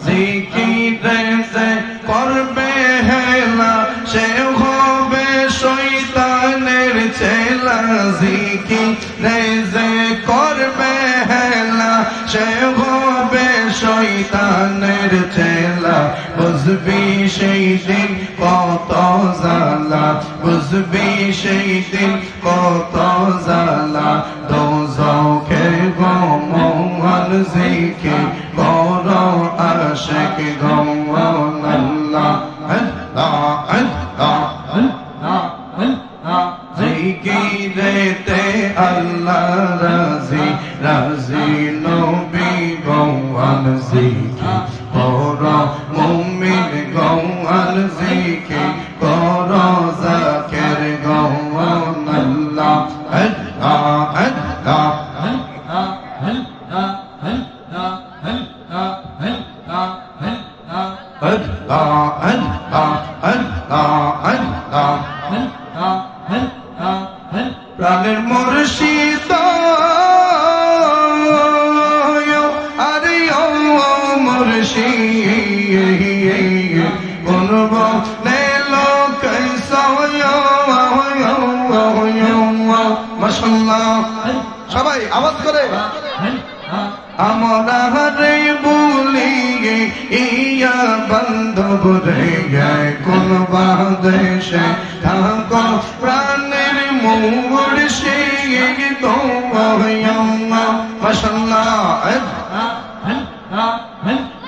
জিকিরে যে করবে হেলা সে হবে শয়তানের চেলা জিকিরে যে করবে হেলা সে হবে শয়তানের চেলা বুঝবি সেই দিন কত জ্বালা বুঝবি সেই দিন কত জ্বালা দোজখে গমন জিকির কর আশিক গমন আল্লাহ আল্লাহ আল্লাহ আল্লাহ আল্লাহ জিকিরেতে আল্লাহ রাজি রাজি নবী গমন জিকির কর মুমিন গমন জিকির কর যাকের গমন আল্লাহ আল্লাহ আল্লাহ প্রাণের মুর্শিদ আরে ও মুর্শিদ কোন বলেলো কইসা মাশাআল্লাহ সবাই আওয়াজ করে আমরা রে বলি ইয়া বান্ধব রে কোন বাদেশে থাকো প্রাণের মুর্শিদ তো মাশাআল্লাহ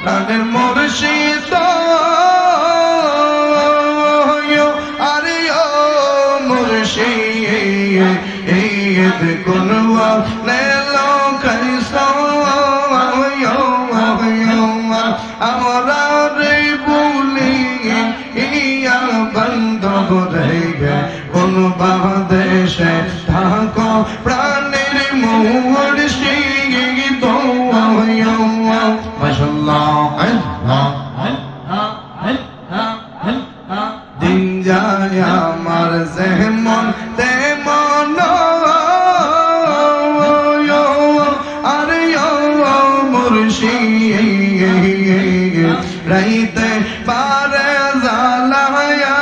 প্রাণের মুর্শিদ আরে ও মুর্শিদ কোন লেলো কইসা আমরা রে বলি ইয়া বান্ধব রে কোন বাদেশে থাকো প্রাণের মুর্শিদ তো মাশাআল্লাহ দিন যায় আমার যেমন তেমন আরে ও মুর্শিদ রাইতে পারে জ্বালায়া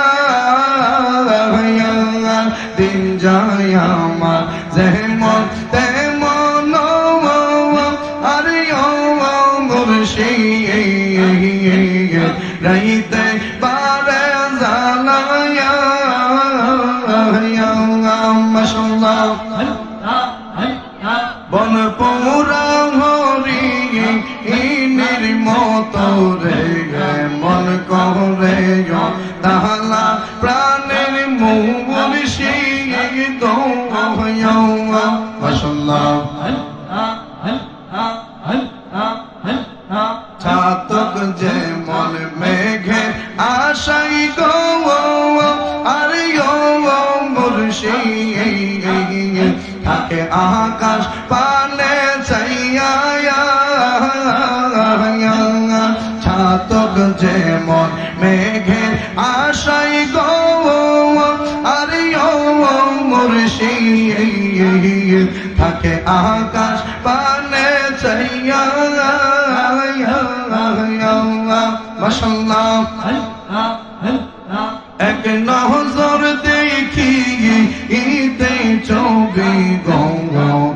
দিন যায় আমার যেমন তেমন আরে ও মুর্শিদ রাইতে পারে জ্বালায়া মাশাআল্লাহ বন পুরা হরি ইনের মতো রে মন করে তাহলা প্রাণের মুর্শিদ মাশাআল্লাহ ছাতক যে মন মেঘে আশাই গো আরে ও মুর্শিদ থাকে আকাশ পানে চাইয়া ছাতক যে মন মেঘে আশাই গো আরে ও মুর্শিদ থাকে আকাশ পানে চাইয়া মাশাআল্লাহ এক নজর দেখি ইতে চোখে গো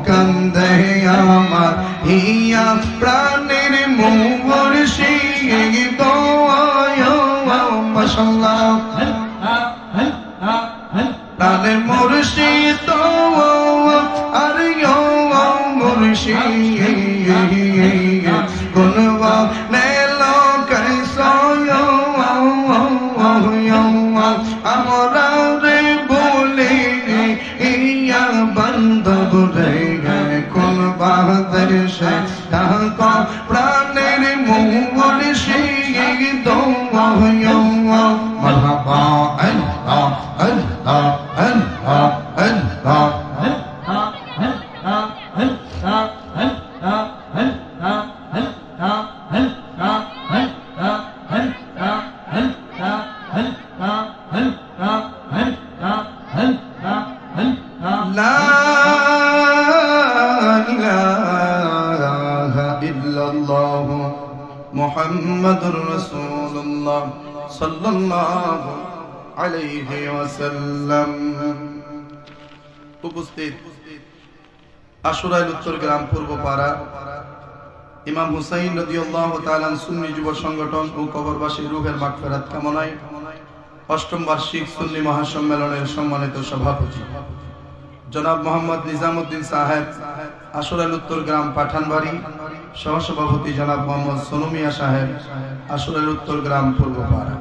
কান্দে আমার হিয়া প্রাণের মুর্শিদ মাশাআল্লাহ প্রাণের মুর্শিদ আরে ও মুর্শিদ গুনবা নেলো কইসা আমরা রে বলি ইয়া বান্ধব রে কোন বাদেশে থাকো প্রাণের মুর্শিদ মারহাবা আল্লাহ আল্লাহ আল্লাহ আল্লাহ মুহাম্মাদুর রাসূলুল্লাহ সাল্লাল্লাহু আলাইহি ওয়াসাল্লাম। উপস্থিত আশুরাইল উত্তরগ্রাম পূর্বপাড়া ইমাম হুসাইন রাদিয়াল্লাহু তাআলা সুন্নি যুব সংগঠন ও কবরবাসী রূহের মাগফিরাত কামনায় অষ্টম বার্ষিক সুন্নি মহাসম্মেলনের সম্মানিত সভাপতি জনাব মোহাম্মদ নিজামউদ্দিন সাহেব, আশুরাইল উত্তরগ্রাম পাঠানবাড়ি, সহসভাপতি জনাব মোহাম্মদ সোনুমিয়া সাহেব, আশুরাইল উত্তরগ্রাম পূর্বপাড়া।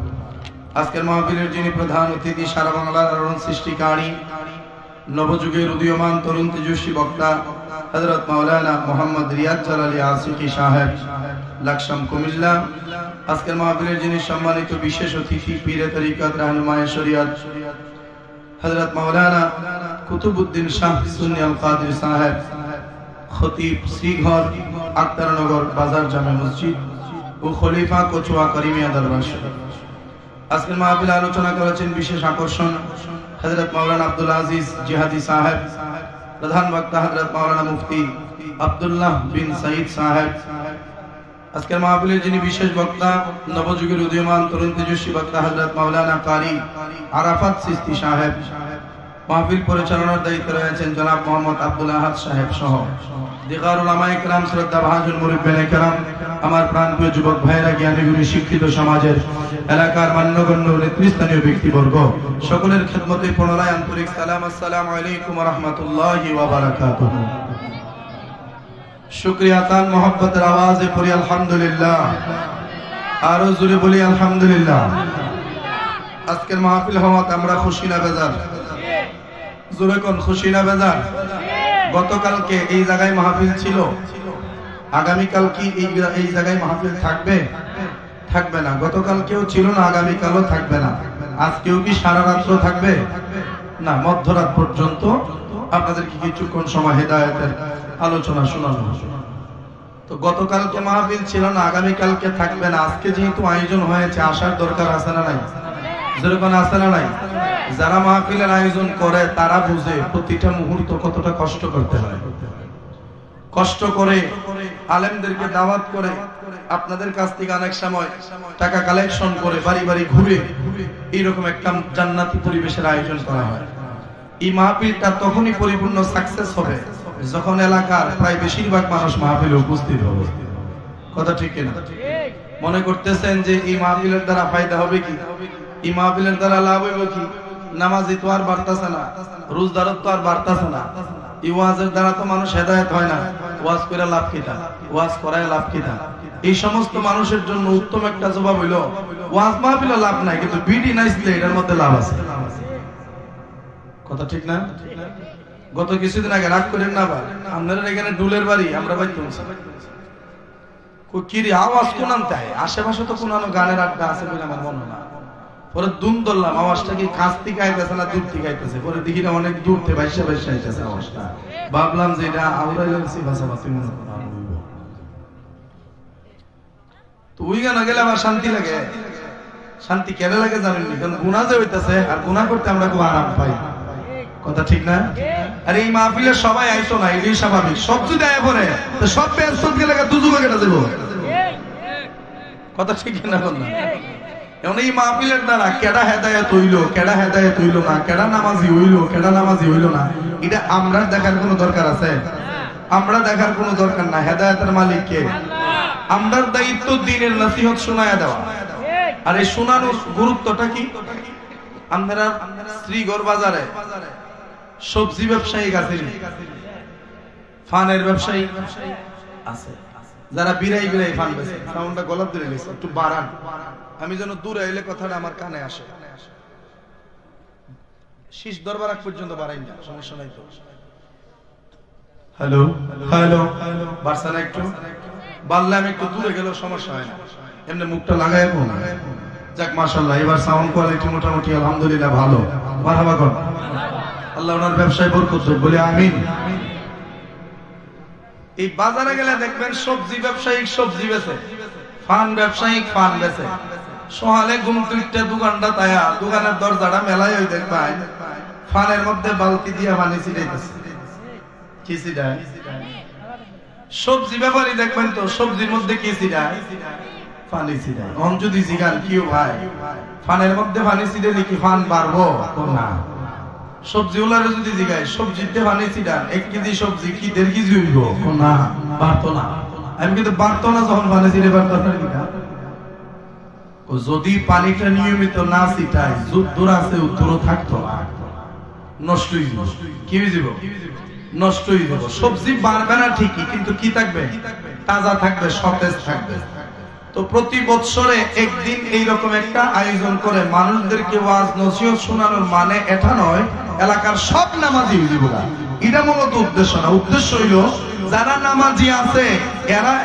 আজকের মাহফিলের যিনি প্রধান অতিথি, সারা বাংলার আলোড়ন সৃষ্টিকারী নবযুগের উদীয়মান তরুণ তেজস্বী বক্তা হযরত মাওলানা মোহাম্মদ রিয়াদ জালালী আসিকি সাহেব, লাকসাম কুমিল্লা। আজকের মাহফিলের যিনি সম্মানিত বিশেষ অতিথি, পীরে তরিকত রাহনুমায়ে শরীয়ত হযরত মাওলানা কুতুবউদ্দিন শাহ সুন্নি আল কাদের সাহেব, খতিব শ্রীঘর আক্তারনগর বাজার জামে মসজিদ ও খলিফা কচুয়া করিমিয়া দরবার শরীফ। আজকের মাহফিলে আলোচনা করেছেন বিশেষ আকর্ষণ হযরত মাওলানা আব্দুল আজিজ জিহাদি সাহেব, প্রধান বক্তা হযরত মাওলানা মুফতি আব্দুল্লাহ বিন সাঈদ সাহেব। আজকের মাহফিলের যিনি বিশেষ বক্তা, নবযুগের উদীয়মান তরুণ তেজস্বী বক্তা হযরত মাওলানা কারি আরাফাত সিস্তি সাহেব। মাহফিল পরিচালনার দায়িত্বে রয়েছেন জনাব মোহাম্মদ আব্দুল আহাদ সাহেব সহ দিগার উলামায়ে কেরাম, শ্রদ্ধা ভাজন মুরব্বিয়ানে কেরাম, আমার প্রাণপ্রিয় যুবক ভাইরা, জ্ঞানীগুণী শিক্ষিত সমাজের এলাকার মান্যগণ্য নেতৃস্থানীয় ব্যক্তিবর্গ, সকলের খেদমতে পুনরায় আন্তরিক সালাম। আসসালামু আলাইকুম ওয়া রাহমাতুল্লাহি ওয়া বারাকাতুহু। শুকরিয়া তান মোহাব্বতের আওয়াজে পড়ি আলহামদুলিল্লাহ, আরো জোরে বলি আলহামদুলিল্লাহ। আজকের মাহফিল হওয়াতে আমরা খুশি না বেজার? জোরে কোন খুশি না বেজার? গতকালকে এই জায়গায় মাহফিল ছিল, আগামীকাল কি এই জায়গায় মাহফিল থাকবে? থাকবে না। গতকালকেও ছিল না, আগামীকালও থাকবে না। আজকেও কি সারা রাত্র থাকবে? না, মধ্যরাত পর্যন্ত আপনাদেরকে কিছুক্ষণ সময় হেদায়েতের আলোচনা শোনানো। তো গতকালকে মাহফিল ছিল না, আগামীকালকে থাকবে না। আজকে যেহেতু আয়োজন হয়েছে, আসার দরকার আছে না নাই? যেরকম আছে না নাই? যারা মাহফিলের আয়োজন করে তারা বুঝে প্রতিটা মুহূর্ত কতটা কষ্ট করতে হয়। কষ্ট করে আলেমদেরকে দাওয়াত করে, আপনাদের কাছ থেকে অনেক সময় টাকা কালেকশন করে, বাড়ি বাড়ি ঘুরে এইরকম একটা জান্নাতি পরিবেশের আয়োজন করা হয়। এই মাহফিলটা তখনই পরিপূর্ণ সাকসেস হবে যখন এলাকার প্রায় বেশিরভাগ মানুষ মাহফিলে উপস্থিত হবে। কথা ঠিক কিনা? মনে করতেছেন যে এই মাহফিলের দ্বারা ফায়দা হবে কি? এই মাহফিলের দ্বারা লাভ হইব কি? নামাজি তো আর বাড়তাছে না, রোজদার তো আর বাড়তাছে না। এই ওয়াজের দ্বারা তো মানুষ হেদায়েত হয় না। ওয়াজ করে লাভ কিটা? ওয়াজ করায় লাভ কিটা? এই সমস্ত মানুষের জন্য উত্তম একটা জবাব হইল, ওয়াজ মাহফিলে লাভ নাই, কিন্তু বিডি নাইসলে এটার মধ্যে লাভ আছে। কথা ঠিক না? গত কিছুদিন আগে রাগ করেন না ভাই, আপনাদের এখানে ডুলের বাড়ি, আমরা ভাই তুলছি কিরি আওয়াজ কোনান তাই, আশেপাশে তো কোন গানের আড্ডা আছে বলে আমার মনে না। পরে দুম ধরলাম, আওয়াজটা কি কাছ থেকে আইতেছে না দূর থেকে আইতেছে? পরে দেখি না অনেক দূর থেকে বাইশা বাইশা আইতেছে আওয়াজটা। ভাবলাম যে এটা আউরাই লাগছে ভাষাভাষি মনে করা। তো ওই গানা গেলে আমার শান্তি লাগে। শান্তি কেন লাগে জানেননি? কারণ গুনাহ যে হইতেছে, আর গুনাহ করতে আমরা খুব আরাম পাই। কথা ঠিক না? আর এই মাহফিলে সবাই আইতো না, এটাই স্বাভাবিক। সব যদি আয় পড়ে তো সব বেসত গেলে দুজুগে কেটে দেব। কথা ঠিক না? বললাম এখন এই মাহফিলের দ্বারা কেডা হেদায়েত হইল, কেডা হেদায়েত হইল না, কেডা নামাজি হইল, কেডা নামাজি হইল না, এটা আমরা দেখার কোনো দরকার আছে? আমরা দেখার কোনো দরকার না। হেদায়েতের মালিক কে? আমরার দায়িত্ব দ্বীনের নসিহত শোনায়া দেওয়া। আর এই শোনানোর গুরুত্বটা কি? আমরা শ্রীগড় বাজারে সবজি ব্যবসায়ী আছে, ফানের ব্যবসায়ী আছে, যারা বিরাই বিরাই ফান বেছে। সাউন্ডটা গলাপ ধরে গেছে, একটু বাড়ান, আমি যেন দূরে এলে কথাটা আমার কানে আসে। শীষ দরবার আগ পর্যন্ত বাড়াই না, সমস্যা নাই তো। হ্যালো হ্যালো, বাড়ছে না একটু? বাড়লে আমি একটু দূরে গেলেও সমস্যা হয় না, এমনি মুখটা লাগাই। যাক মাশাআল্লাহ, এবার সাউন্ড কোয়ালিটি মোটামুটি আলহামদুলিল্লাহ ভালো। মারহাবা কর, আল্লাহ ওনার ব্যবসায় বরকত দেয়, বলি আমিন। এই বাজারে গেলে দেখবেন সবজি ব্যবসায়ী সবজি বেচে, ফান ব্যবসায়ী ফান বেচে। সকালে ঘুম তুইটা দোকানটা তায়া দোকানের দরজাটা মেলাই হই দেখবেন ফানের মধ্যে বালতি দিয়া পানি ছিটাইতেছে। কি ছিটায়? সবজি ব্যাপারী দেখবেন তো সবজির মধ্যে কি ছিটায়? পানি ছিটায়। অন যদি জিগান কিও ভাই ফানের মধ্যে পানি ছিটালে কি ফান বাড়বো? না। সবজি ওলারে যদি জিগায় সবজিতে পানি ছিটান 1 কেজি সবজি কি 1.5 কেজি হইব? না, বাড়তো না। আমি কিন্তু বাড়তো না যখন পানি ছিটে বাড়তো না। যদি পানিটা নিয়মিত না ছিটায় যুদ্ধর আছে উত্তর থাকতো না, নষ্ট হয়ে যাবে। কি হয়ে যাবে? নষ্ট হয়ে যাবে। সবজি বাড়বে না ঠিকই, কিন্তু কি থাকবে? তাজা থাকবে, সতেজ থাকবে। তো প্রতি বছরে একদিন এইরকম একটা আয়োজন করে মানুষদেরকে ওয়াজ নসিহত শোনানোর মানে এটা নয় এলাকার সব নামাজি হইব না, এটা মূলত উদ্দেশ্য না। উদ্দেশ্য হইল যারা নামাজি আছে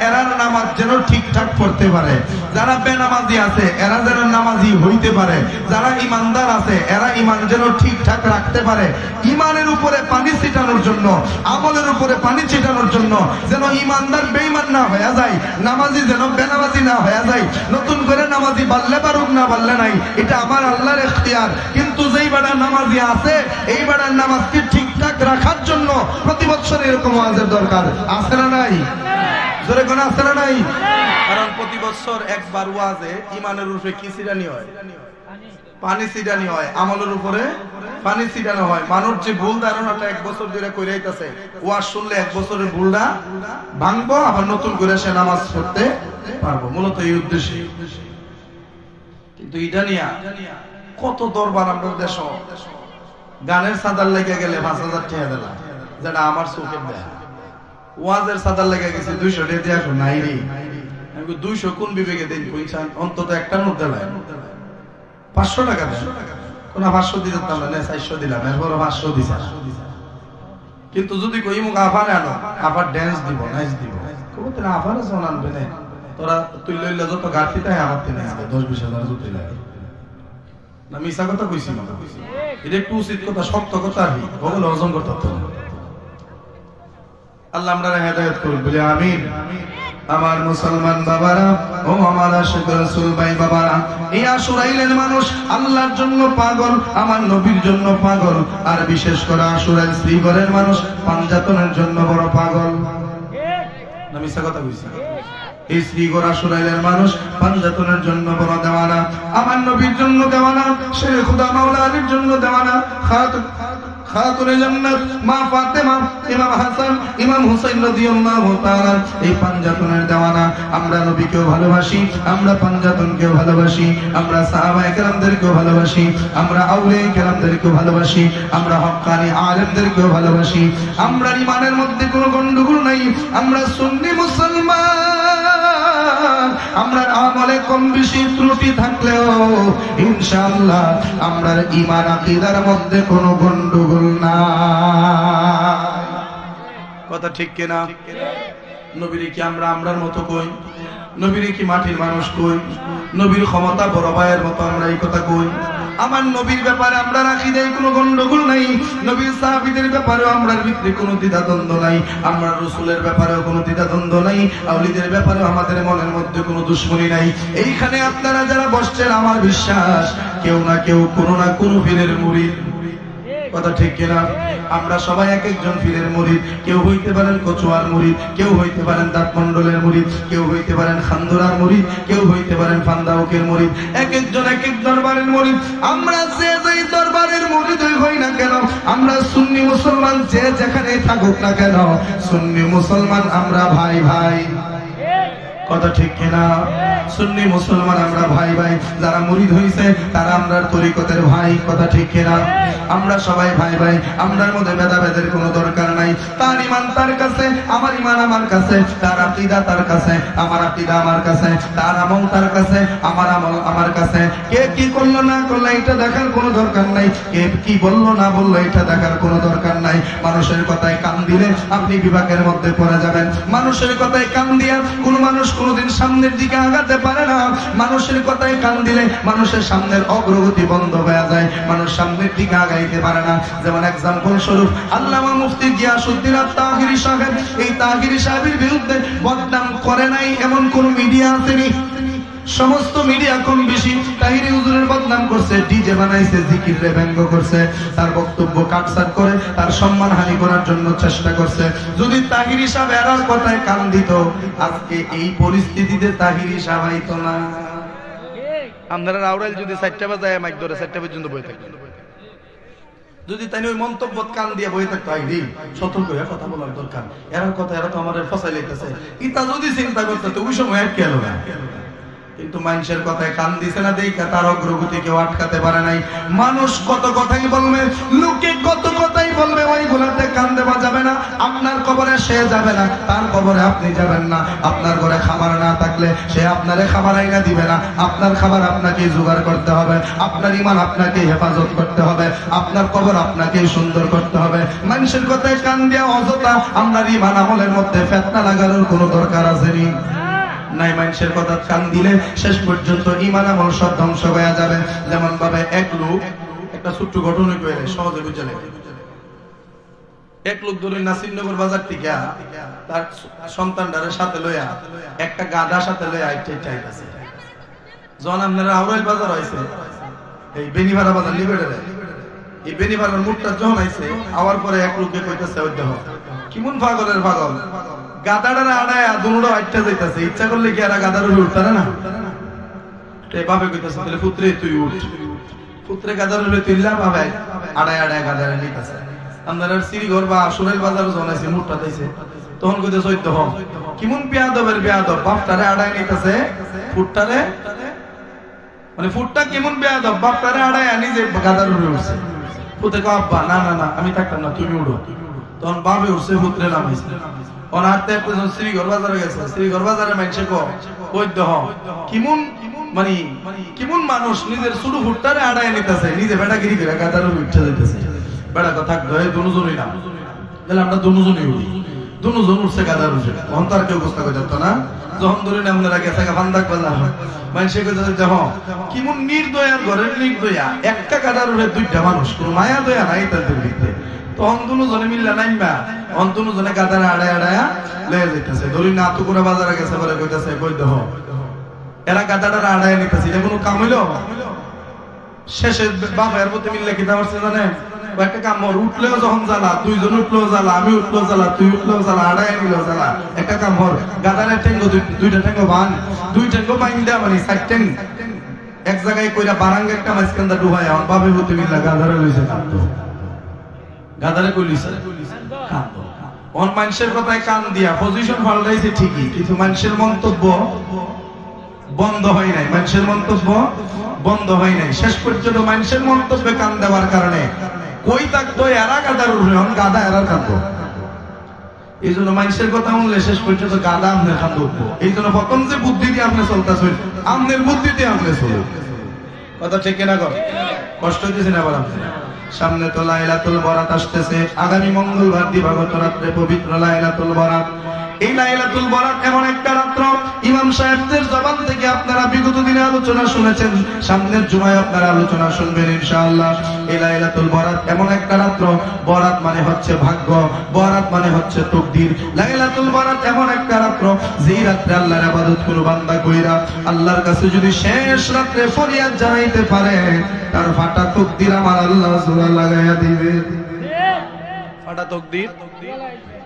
এরা নামাজ যেন ঠিকঠাক পড়তে পারে, যারা বেনামাজি আছে এরা যেন নামাজি হইতে পারে, যারা ইমানদার আছে এরা ইমান যেন ঠিকঠাক রাখতে পারে। ইমানের উপরে পানি ছিটানোর জন্য, আমলের উপরে পানি ছিটানোর জন্য, যেন ইমানদার বেঈমান না হয়ে যায়, নামাজি যেন বেনামাজি না হয়ে যায়। নতুন করে নামাজি বাড়লে পারুক না বাড়লে নাই, এটা আমার আল্লাহর ইখতিয়ার। কিন্তু যেই বেটা নামাজি আছে এই বেটার নামাজকে ঠিকঠাক রাখার জন্য প্রতি বছর এরকম ওয়াজের দরকার আছে না নাই? জোরে কোন আছে না নাই? কারণ প্রতি বছর একবার ওয়াজে ইমানের উপরে কি ছিটানি হয়? পানি ছিটানি হয়, আমলের উপরে পানি ছিটানো হয়। মানুষ যে ভুল ধারণাটা 1 বছর ধরে কইরা আইতাছে, ওয়াজ শুনলে 1 বছরের ভুলটা ভাঙবো, আবার নতুন করে সে নামাজ পড়তে পারবো, মূলত এই উদ্দেশ্যে। কিন্তু এটা নিয়া কত দরবার আমরা দেশ, গানের সাদার লেগে গেলে 5,000 টাকা দিলাম, যেটা আমার চোখের দেয়। ওয়াজের সাদার লেগে গেছে 200 টাকা দিয়ে আসো নাই রে। আমি 200 কোন বিবেকে দেন? কইছেন অন্তত একটা নোট দেয়, 500 টাকা দেন। কোন 500 দিতাম না, 400 দিলাম, এরপর 500 দিছে। কিন্তু যদি কই মুখ আফারে আনো, আফার ড্যান্স দিব, নাচ দিব, কত না আফারে সোন আনবে না, তোরা তুই লইলে যত গাড়ি তাই আমার তিনে আসবে 10-20,000 জুতি লাগে না। মিছা কথা কইছি না, এটা একটু উচিত কথা, শক্ত কথা আর কি, ওগুলো অর্জন করতে হবে। আল্লাহ আমরা হেদায়েত করুন, বলি আমিন। আমার মুসলমান বাবারা ও আমার আশিক রাসূল ভাই বাবারা, এই আশুরাইলের মানুষ আল্লাহর জন্য পাগল, আমার নবীর জন্য পাগল, আর বিশেষ করে আশুরাইল শ্রীগড়ের মানুষ পাঞ্জাতনের জন্য বড় পাগল। না মিছা কথা কইছি? এই শ্রীগড় আশুরাইলের মানুষ পাঞ্জাতনের জন্য বড় দেওয়ানা, আমার নবীর জন্য দেওয়ানা, শেখ খুদা মাওলা আলীর জন্য দেওয়ানা, খাতুনে জান্নাত মা ফাতেমা, ইমাম হাসান, ইমাম হুসাইন রাদিয়াল্লাহু তাআলা এই পাঞ্জাতনের দেওয়ানা। আমরা নবীকেও ভালোবাসি, আমরা পাঞ্জাতনকেও ভালোবাসি, আমরা সাহাবায়ে কেরামদেরকেও ভালোবাসি, আমরা আউলিয়া কেরামদেরকেও ভালোবাসি, আমরা হক্কানি আলেমদেরকেও ভালোবাসি। আমরা ইমানের মধ্যে কোনো গন্ডগোল নাই, আমরা সুন্নি মুসলমান। আমরা আমলে কম বেশি ত্রুটি থাকলেও ইনশাআল্লাহ আমরা ঈমান আকীদার মধ্যে কোনো গন্ডগোল না। কথা ঠিক কিনা? নবীর কি আমরা আমরার মতো কই? নবীর কি মাটির মানুষ কই? নবীর ক্ষমতা বড় ভাইয়ের মতো আমরা এই কথা কই? আমার নবীর ব্যাপারে আমরা রাখি দেই কোনো গন্ডগোল নাই, নবীর সাহাবীদের ব্যাপারেও আমরার ভিতরে কোনো দ্বিধাদ্বন্দ্ব নাই, আমরা রাসূলের ব্যাপারেও কোনো দ্বিধাদ্বন্দ্ব নাই, আউলিদের ব্যাপারেও আমাদের মনের মধ্যে কোনো দুশমনী নাই। এইখানে আপনারা যারা বসছেন আমার বিশ্বাস কেউ না কেউ কোনো না কোনো পীরের মুরিদ। কথা ঠিক কিনা? আমরা সবাই এক একজন পীরের মুরিদ। কেউ হইতে পারেন কচুয়ার মুরিদ, কেউ হইতে পারেন দাঁতমন্ডলের মুরিদ, কেউ হইতে পারেন খান্দুরার মুরিদ, কেউ হইতে পারেন ফান্দাউকের মুরিদ। এক একজন এক এক দরবারের মুরিদ। আমরা যে যেই দরবারের মুরিদ হই না কেন, আমরা সুন্নি মুসলমান যে যেখানে থাকুক না কেন, সুন্নি মুসলমান আমরা ভাই ভাই। কথা ঠিক কিনা? সুন্নি মুসলমান আমরা ভাই ভাই। যারা মুরিদ হইছে তারা আমরার তরিকতের ভাই। কথা ঠিক কিনা? আমরা সবাই ভাই ভাই, আমরার মধ্যে ভেদাভেদের কোনো দরকার নাই। তার ঈমান তার কাছে, আমার ঈমান আমার কাছে, তার আকীদা তার কাছে, আমার আকীদা আমার কাছে, তার আমল তার কাছে, আমার আমল আমার কাছে। কে কি করলো না করলো এটা দেখার কোনো দরকার নাই, কে কি বললো না বললো এটা দেখার কোনো দরকার নাই। মানুষের কথায় কান দিলে আপনি বিভাগের মধ্যে পড়ে যাবেন। মানুষের কথায় কান দিয়া কোনো মানুষ কোনোদিন সামনের দিকে আগাতে পারে না। মানুষের কথায় কান দিলে মানুষের সামনের অগ্রগতি বন্ধ হয়ে যায়, মানুষ সামনের দিকে আগাইতে পারে না। যেমন এক্সাম্পল স্বরূপ আল্লামা মুফতি গিয়াসউদ্দিন আত-তাহিরি সাহেব, এই তাহিরি সাহেবের বিরুদ্ধে বদনাম করে নাই এমন কোন মিডিয়া আসেনি? সমস্ত মিডিয়া কম বেশি তাহিরি হুজুরের বদনাম করছে, ডিজে বানাইছে, জিকিরে ব্যঙ্গ করছে, তার বক্তব্য কাটছাট করে তার সম্মানহানি করার জন্য চেষ্টা করছে। যদি তাহিরি সাহেব এরার কথায় কান দিত, আজকে এই পরিস্থিতিতে তাহিরি সাহেব আইতো না। আপনারা আউরাইল যদি 4টা বাজায় মাইক ধরে 4টা পর্যন্ত বই থাকবেন, যদি তাই ওই মন্তব্য কান দিয়ে বই থাকতো, আইরি সতর্ক হয়ে কথা বলার দরকার, এরার কথা এরা তো আমাদের ফসাই লাইতেছে, ইতা যদি চিন্তা করতে তো ওই সময় আর কেন না। কিন্তু মানুষের কথায় কান দিছে না, দেখা তার অগ্রগতি কেউ আটকাতে পারে নাই। মানুষ কত কথাই বলবে, লোকে কত কথাই বলবে, ওইগুলাতে কান দেওয়া যাবে না। আপনার কবরে সে যাবে না, তার কবরে আপনি যাবেন না। আপনার ঘরে খাবার না থাকলে সে আপনারে খাবার আইনা দিবে না। আপনার খাবার আপনাকে জোগাড় করতে হবে, আপনার ঈমান আপনাকে হেফাজত করতে হবে, আপনার কবর আপনাকে সুন্দর করতে হবে। মানুষের কথায় কান দেওয়া অযথা আপনার ঈমান আমলের মধ্যে ফিতনা লাগানোর কোনো দরকার আসেনি নাই। মানুষের কথা কান দিলে শেষ পর্যন্ত ঈমান আমল সব ধ্বংস হয়ে যাবে। যেমন ভাবে এক লোক একটা ছোট্ট ঘটনা কইলে সহজে বুঝে নেবে। এক লোক ধরে নাসিরনগর বাজার থেকে তার সন্তানটার সাথে লইয়া একটা গাধা সাথে লইয়া আইতেছে। যখন আপনারা আউরাইল বাজার হইছে, এই বেনিভাড়া বাজার লিবেড়ে, এই বেনিভাড়ার মুখটা যখন আইছে, আওয়ার পরে এক লোককে কইতেছে, ওই দেখো কেমন পাগলের পাগল, গাদাটারে আড়ায় দুনো আটটা যাইতেছে, ইচ্ছা করলে কি আর গাদার উপরে উঠতে না। বাপে কইতেছে, তাহলে পুত্রে তুই উঠ। পুত্রে গাদার উপরে তুললা, বাবা আড়ায় আড়ায় গাদারে নিতেছে। আপনারা শ্রীঘর বা সুরেল বাজার জনাইছে, মুখটা দিয়েছে, তখন কইতেছে, ওই দেখো কেমন বেয়াদবের বেয়াদব, বাপটারে আড়ায় নিতেছে, ফুটটারে মানে ফুটটা কেমন বেয়াদব, বাপটারে আড়ায় আনি যে গাদার উপরে উঠছে। পুত্রে কো, আব্বা না না না আমি থাকতাম না, তুমি উঠো। তখন বাপে উঠছে, পুত্রে নামাইছে। অনার্থে শ্রীঘর বাজারে গেছে, শ্রীঘর বাজারে মাইছে কই দেহ কেমন মানে কেমন মানুষ নিজের ছোট ফুটটারে আড়ায় নিতেছে, নিজে বেটাগিরি করে গাদার উপরে উঠে যাইতেছে। বেটা কথা ধরে দুজনই না, তাহলে আমরা দুজনই উঠি, দুজন উঠছে গাদার উপরে। তখন তো আর কেউ বুঝতে পারতো না। যখন ধরে আপনারা গেছে ফান্দাক বাজার মানুষে কইতেছে, দেহ কেমন নির্দয়ার ঘরের নির্দয়া, একটা গাদার উপরে দুইটা মানুষ, কোন মায়া দয়া নাই তাদের ভিতরে। তখন দুজনে মিললা নাইবা, তখন দুজনে গাদারে আড়ায় আড়ায়া লয়ে যাইতেছে। ধরি না তুকুরা বাজারে গেছে বলে কইতেছে, কই দেহ এরা গাদাটারে আড়ায় নিতেছে, এটা কোনো কাম হইল? শেষে বাপের প্রতি মিললে কি পারছে জানেন, একটা কাম হর উঠলেও যখন জ্বালা, দুইজন উঠলেও জ্বালা, আমি উঠলেও জ্বালা, তুই উঠলেও জ্বালা, আড়ায় নিলেও জ্বালা। একটা কাম হর গাদারের ঠেঙ্গো দুইটা ঠেঙ্গো বান, দুই ঠেঙ্গো বাইন দেয়া মানে 4 ঠেঙ্গ এক জায়গায় কইরা বারাঙ্গে একটা মাঝখানটা ডুবাই, আমার বাপের প্রতি মিললা গাদারে লইছে কাঁদতো, গাদারে কইলিছে কাঁদতো। অন মানুষের কথায় কান দিয়া পজিশন পাল্টাইছে ঠিকই, কিন্তু মানুষের মন্তব্য বন্ধ হয় নাই, মানুষের মন্তব্য বন্ধ হয় নাই। শেষ পর্যন্ত মানুষের মন্তব্যে কান দেওয়ার কারণে কই থাকতো এরা গাদার উপরে, গাদা এরার কাঁদতো। এই জন্য মানুষের কথা শুনলে শেষ পর্যন্ত গাদা আপনার কাঁদ উঠবো। এই জন্য প্রথম যে বুদ্ধি দিয়ে আপনি চলতেছেন, আপনার বুদ্ধি দিয়ে আপনি চলুন। কথা ঠিক কিনা কর? কষ্ট হইতেছে না আবার আপনি? সামনে তো লাইলাতুল বরাত আসতেছে, আগামী মঙ্গলবার দিবাগত রাত্রে পবিত্র লাইলাতুল বরাত। এই লাইলাতুল বরাত এমন একটা রাত্র, ইমাম সাহেবদের জবান থেকে আপনারা বিগত দিনে আলোচনা শুনেছেন, সামনের জুমায় আপনারা আলোচনা শুনবেন ইনশাআল্লাহ। এই লাইলাতুল বরাত এমন একটা রাত্র, বরাত মানে হচ্ছে ভাগ্য, বরাত মানে হচ্ছে তকদির। লাইলাতুল বরাত এমন একটা রাত্র, যেই রাত্রে আল্লাহর ইবাদত কোনো বান্দা কইরা আল্লাহর কাছে যদি শেষ রাত্রে ফরিয়াদ জানাইতে পারে, তার ফাটা তকদির আমার আল্লাহ জোড়া লাগাইয়া দিবে। ফাটা তকদির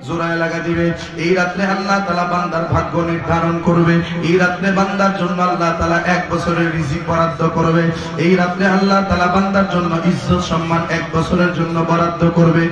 জোড়ায় লাগা দিবে। এই রাত্রে আল্লাহ তাআলা বান্দার ভাগ্য নির্ধারণ করবে। এই রাত্রে বান্দার জন্য আল্লাহ তাআলা 1 বছরের রিজিক বরাদ্দ করবে। এই রাত্রে আল্লাহ তাআলা বান্দার জন্য ইজ্জত সম্মান 1 বছরের জন্য বরাদ্দ করবে।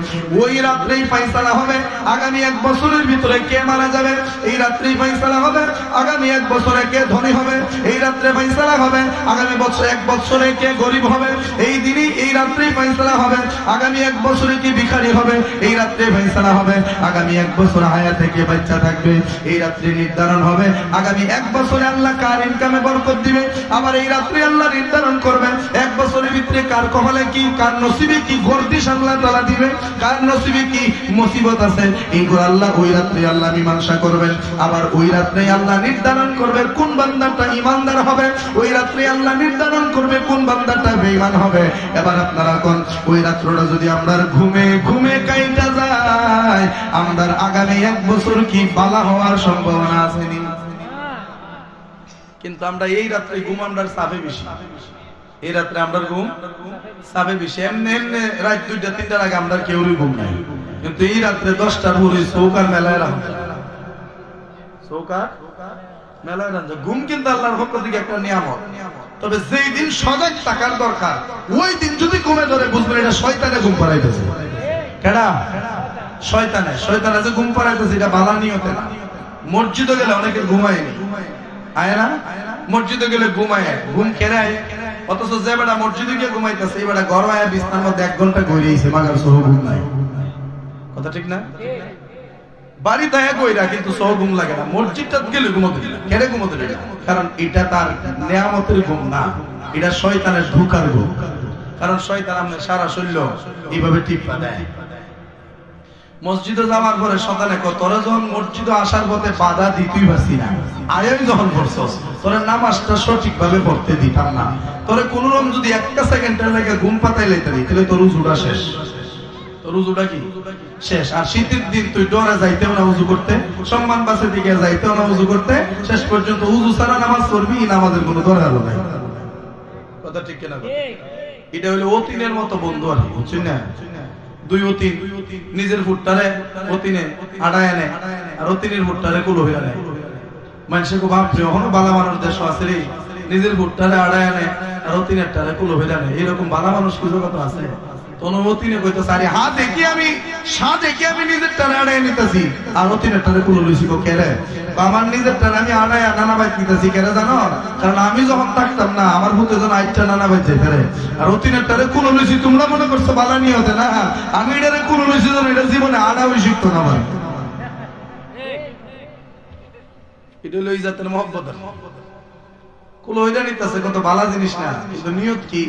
ওই রাত্রেই ফয়সালা হবে আগামী 1 বছরের ভিতরে কে মারা যাবে। এই রাত্রেই ফয়সালা হবে আগামী 1 বছরে কে ধনী হবে। এই রাত্রে ফয়সালা হবে আগামী বছর 1 বছরে কে গরিব হবে। এই দিনই এই রাত্রেই ফয়সালা হবে আগামী 1 বছরে কি ভিখারি হবে। এই রাত্রে ফয়সালা হবে আগামী 1 বছর হায়াত থেকে বাচ্চা থাকবে। এই রাত্রে নির্ধারণ হবে আগামী 1 বছরে আল্লাহ কার ইনকামে বরকত দিবে। আবার এই রাত্রে আল্লাহ নির্ধারণ করবে 1 বছরের ভিতরে কার কপালে কি, কার নসিবে কি গর্দিশ আল্লাহ তাআলা দিবে, কার নসিবে কি মুসিবত আছে, এইগুলো আল্লাহ ওই রাত্রে আল্লাহ মীমাংসা করবেন। আবার ওই রাত্রে আল্লাহ নির্ধারণ করবে কোন বান্দাটা ঈমানদার হবে। ওই রাত্রে আল্লাহ নির্ধারণ করবে কোন বান্দাটা বেঈমান হবে। এবার আপনারা কোন ওই রাত্রটা যদি আমরা ঘুমে ঘুমে কাইটা যায়, আমরা আগামী 1 বছর কি বালা হওয়ার সম্ভাবনা আছে নি? কিন্তু আমরা এই রাত্রে ঘুম আমরা চাপে বেশি, এই রাত্রে আমরা ঘুম চাপে বেশি। এমনি এমনি রাত 2টা 3টার আগে আমরা কেউরই ঘুম নাই, কিন্তু এই রাত্রে 10টার পরে চৌকার মেলায় রাখা, চৌকার মেলায় রাখা। ঘুম কিন্তু আল্লাহর পক্ষ থেকে একটা নিয়ামত। তবে যেই দিন সজাগ থাকার দরকার ওই দিন যদি ঘুমে ধরে বুঝবেন এটা শয়তানে ঘুম পাড়াইতেছে। কেডা? শয়তানে। শয়তানে যে ঘুম পাড়াইতেছে এটা বালা নিয়তে না। মসজিদে গেলে অনেকে ঘুমায়নি, আয় না? মসজিদে গেলে ঘুমায়, ঘুম কেড়ায়। অথচ যে বেটা মসজিদে গিয়ে ঘুমাইতেছে এই বেটা ঘর আয়া বিছানার মধ্যে 1 ঘন্টা গড়িয়েছে, মাগার সহ ঘুম নাই। কথা ঠিক না? বাড়িতে কইরা কিন্তু সহ ঘুম লাগে না, মসজিদটা গেলে ঘুমোতে দিল। কেড়ে ঘুমোতে দিল? কারণ এটা তার নিয়ামতের ঘুম না, এটা শয়তানের ধোঁকার ঘুম। কারণ শয়তান আমাদের সারা শরীর এইভাবে টিপা দেয়। মসজিদে যাওয়ার পরে সকালে তোরা যখন মসজিদে আসার পথে বাধা দিতেই পারছি না, আয়াম যখন পড়ছস তোরা নামাজটা সঠিক ভাবে পড়তে দিতাম না, তোরা কোন রকম যদি 1 সেকেন্ডের লাগে ঘুম পাতাই লাইতে দিই তাহলে তোর উজুটা শেষ। তোর উজুটা কি শেষ। আর শীতের দিন তুই ডরে যাইতেও না উজু করতে, সম্মান বাসে দিকে যাইতেও না উজু করতে, শেষ পর্যন্ত উজু ছাড়া নামাজ পড়বি, নামাজের কোনো দরকার নাই। কথা ঠিক কিনা? এটা হলো অতীনের মতো বন্ধু আর কি, বুঝছেন না? 2 অতীন নিজের ফুটটারে অতীনে আড়ায় আনে আর অতীনের ফুটটারে কুলো হয়ে আনে। মানুষের খুব বাপরে এখনো বালা মানুষ দেশ আছে রে, নিজের ফুটটারে আড়ায় আনে আর অতীনের টারে কুলো হয়ে আনে। এরকম বালা মানুষ কি জগতে আছে? অতীনে কইতো সারি হা দেখি আমি নিজের টারে আড়ায় নিতেছি আর অতীনের টারে কুলো লইছি। কেরে? আমার নিজের টারে আমি আড়ায় নানা বাইত নিতেছি। কেরে জানো? কারণ আমি যখন থাকতাম না আমার ভূতে যখন আইটা নানা বাইত যেতে পারে, আর অতীনের টারে কুলো লইছি। তোমরা মনে করছো বালা নিয়ে হতে না, আমি এটারে কুলো লইছি যখন এটা জীবনে আড়া হয়ে শিখতো না। আমার এটা লই জাতের মহব্বত। কুলো হইটা নিতেছে কত বালা জিনিস না, কিন্তু নিয়ত কি